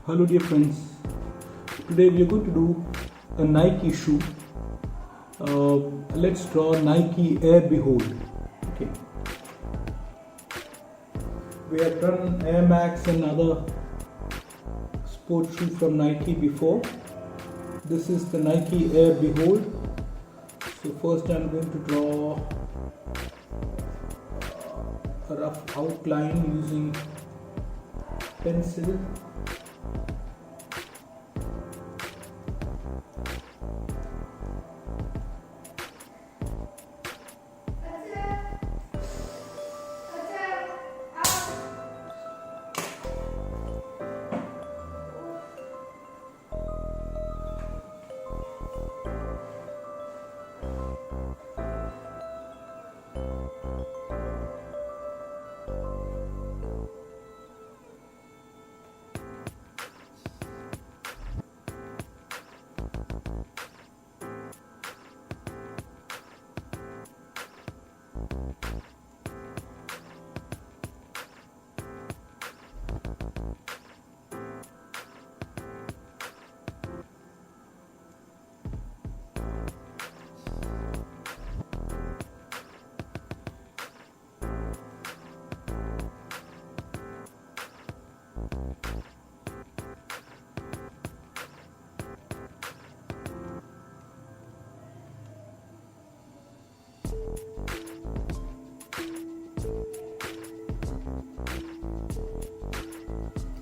Hello dear friends, today we are going to do a Nike shoe. Let's draw Nike Air Behold. Okay. We have done Air Max and other sports shoe from Nike before. This is the Nike Air Behold. So first I'm going to draw a rough outline using pencil.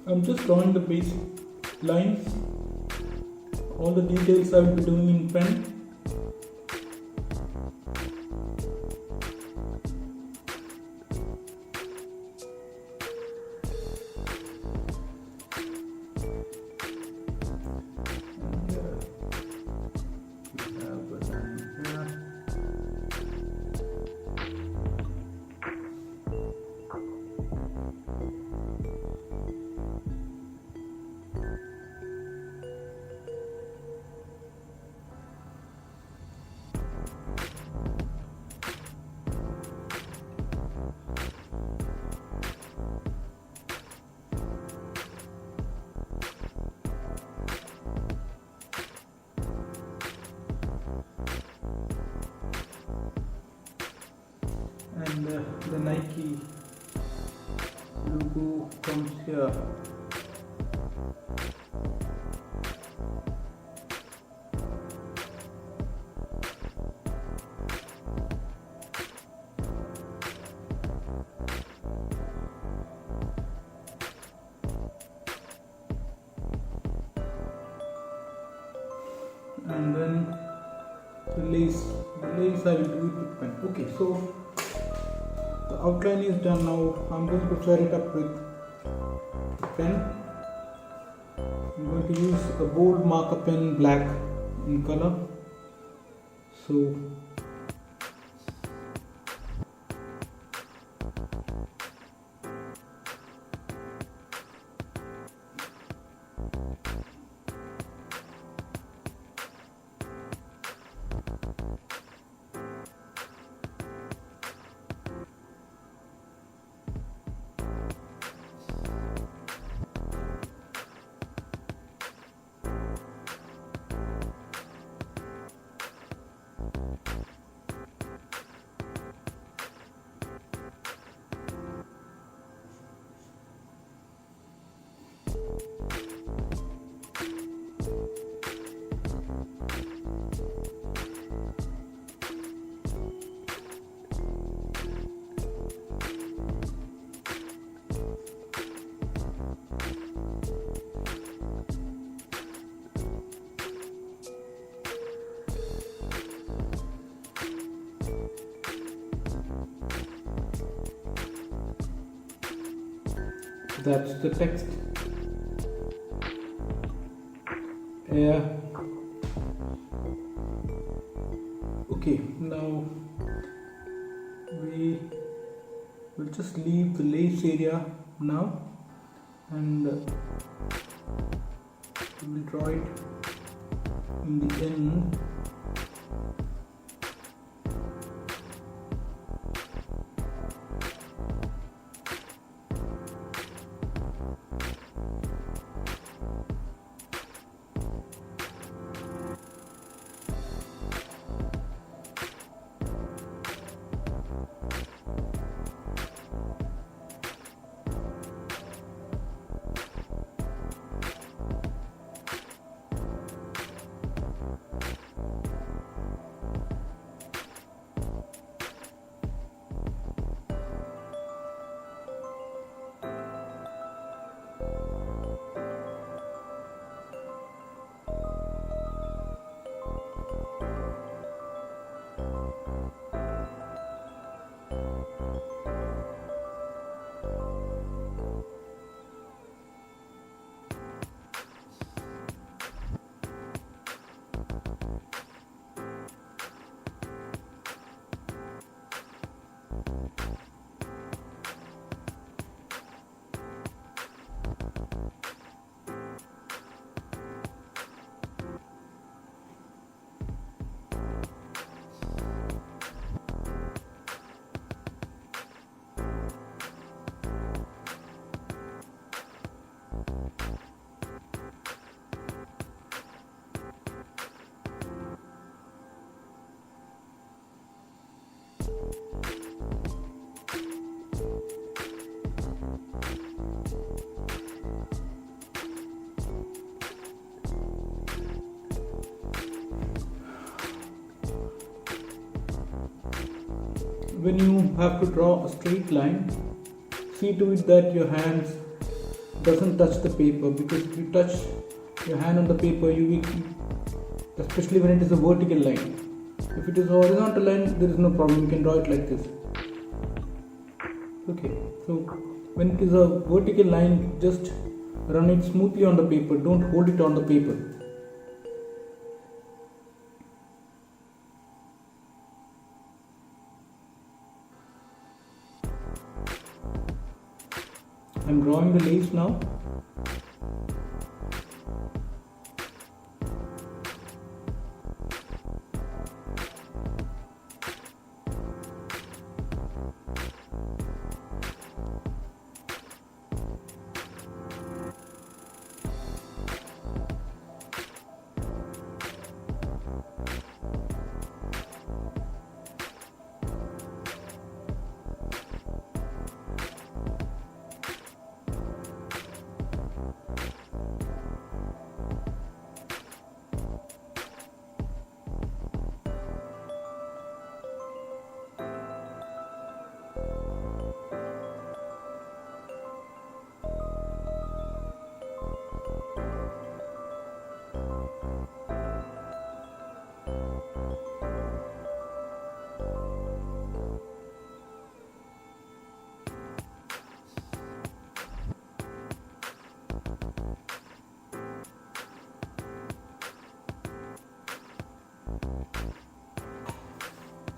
I'm just drawing the basic lines. All the details I will be doing in pen. And the Nike logo comes here. And then the lace I will do it with pen. Okay, so the outline is done. Now I'm going to fill it up with a pen. I'm going to use a bold marker pen, black in color. So that's the text. Yeah. Okay, now we will just leave the lace area now, and we will draw it in the end. When you have to draw a straight line, see to it that your hands doesn't touch the paper, because if you touch your hand on the paper, especially when it is a vertical line. If it is a horizontal line, there is no problem, you can draw it like this. Okay, so when it is a vertical line, just run it smoothly on the paper, don't hold it on the paper. I'm drawing the lace now.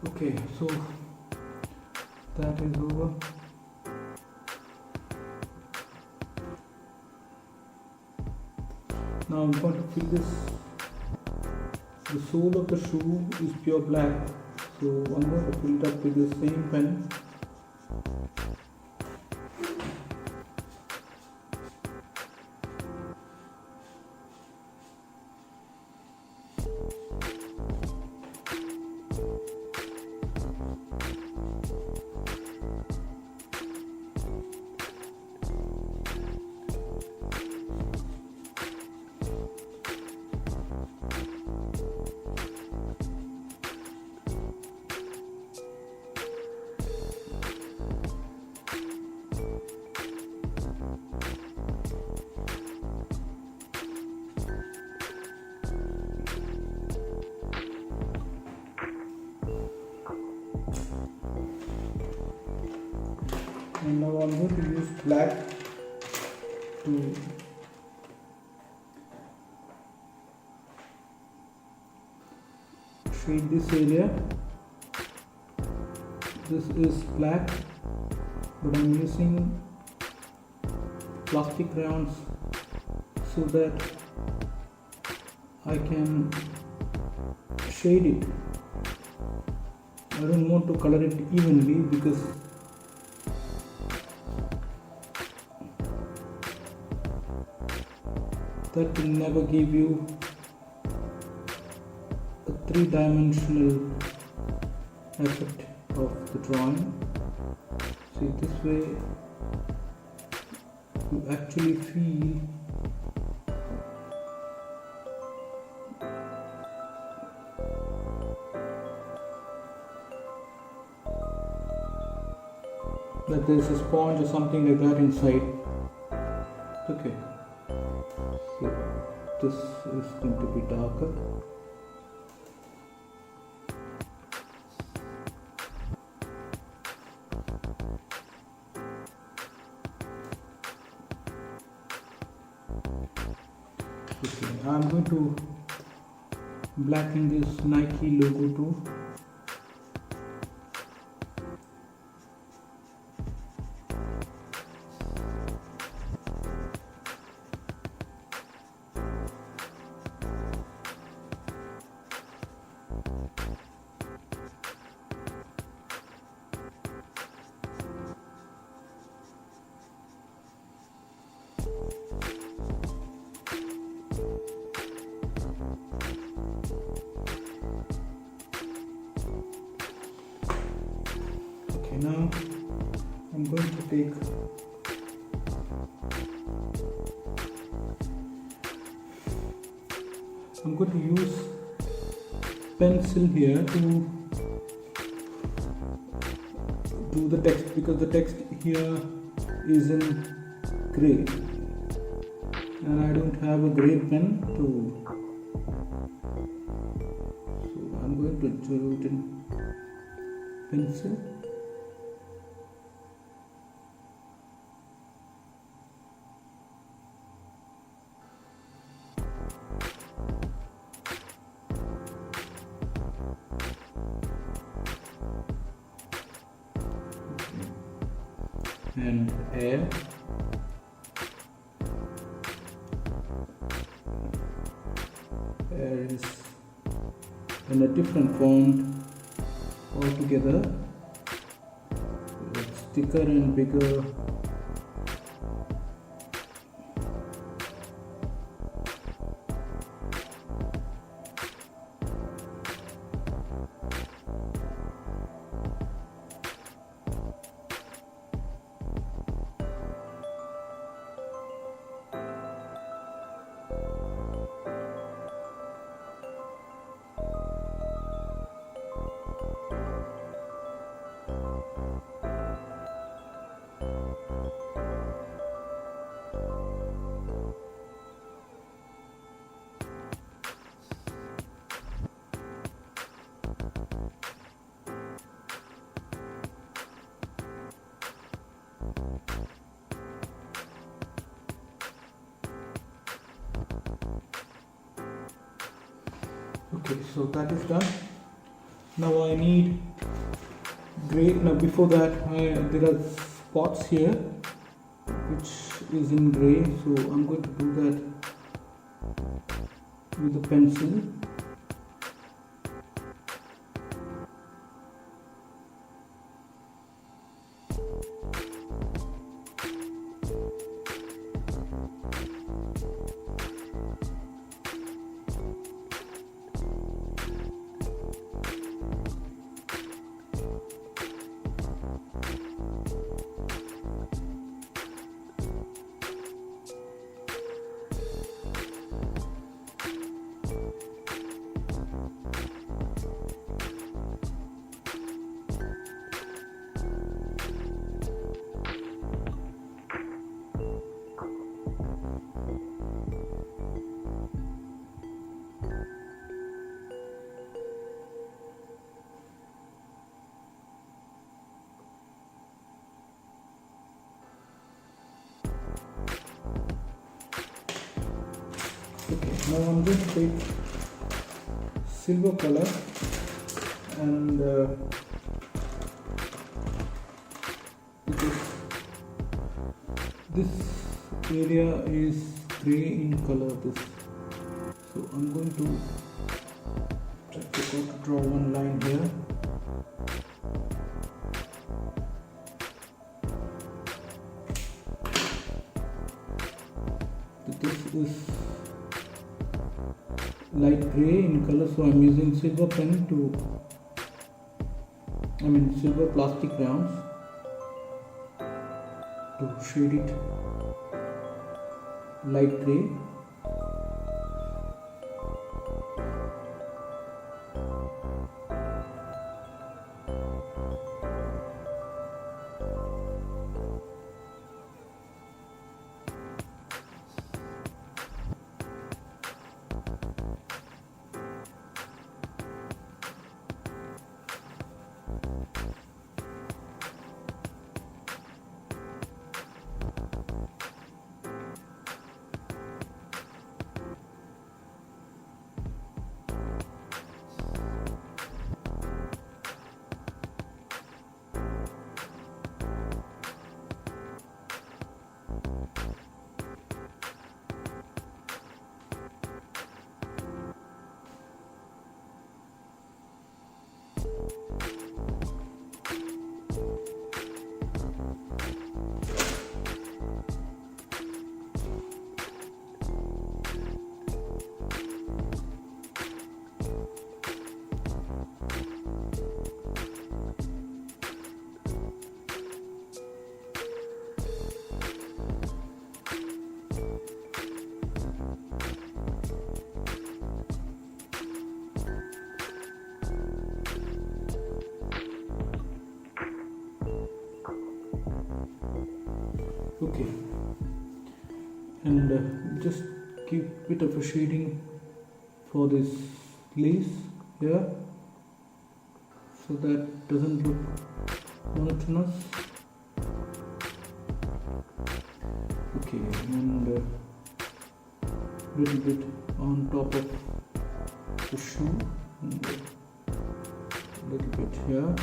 Okay, so that is over. Now I'm going to fill this. The sole of the shoe is pure black, so I'm going to fill it up with the same pen. And now I'm going to use black to shade this area. This is black, but I'm using plastic crayons so that I can shade it. I don't want to color it evenly because that will never give you a three-dimensional effect of the drawing. See, this way you actually feel that there is a sponge or something like that inside. Okay. So this is going to be darker. Okay, I'm going to blacken this Nike logo too. now I'm going to take I'm going to use pencil here to do the text, because the text here is in gray and I don't have a gray pen to, so I'm going to do it in pencil. And air, is in a different font altogether. It's thicker and bigger. Okay, so that is done. Now I need gray. Now before that, there are spots here which is in gray, so I'm going to do that with a pencil. Okay, now I'm going to take silver color and because this area is gray in color, so I'm going to try to draw one line here. This is light gray in color, so I'm using silver pen silver plastic crayons to shade it light gray. Okay, and just give a bit of a shading for this lace here so that doesn't look monotonous. Okay, and little bit on top of the shoe and a little bit here.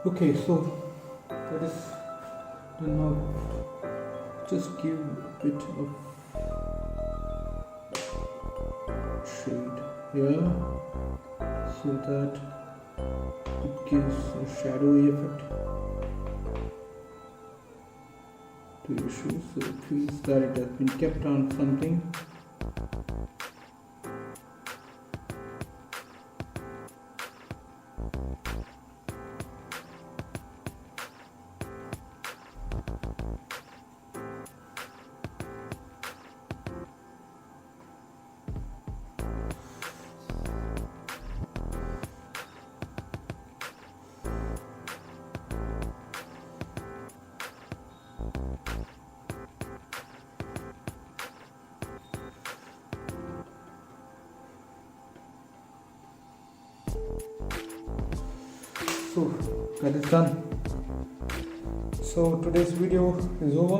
Okay, so that is done now. Just give a bit of shade here so that it gives a shadowy effect to your shoes, so it feels that it has been kept on something. So that is done. So today's video is over.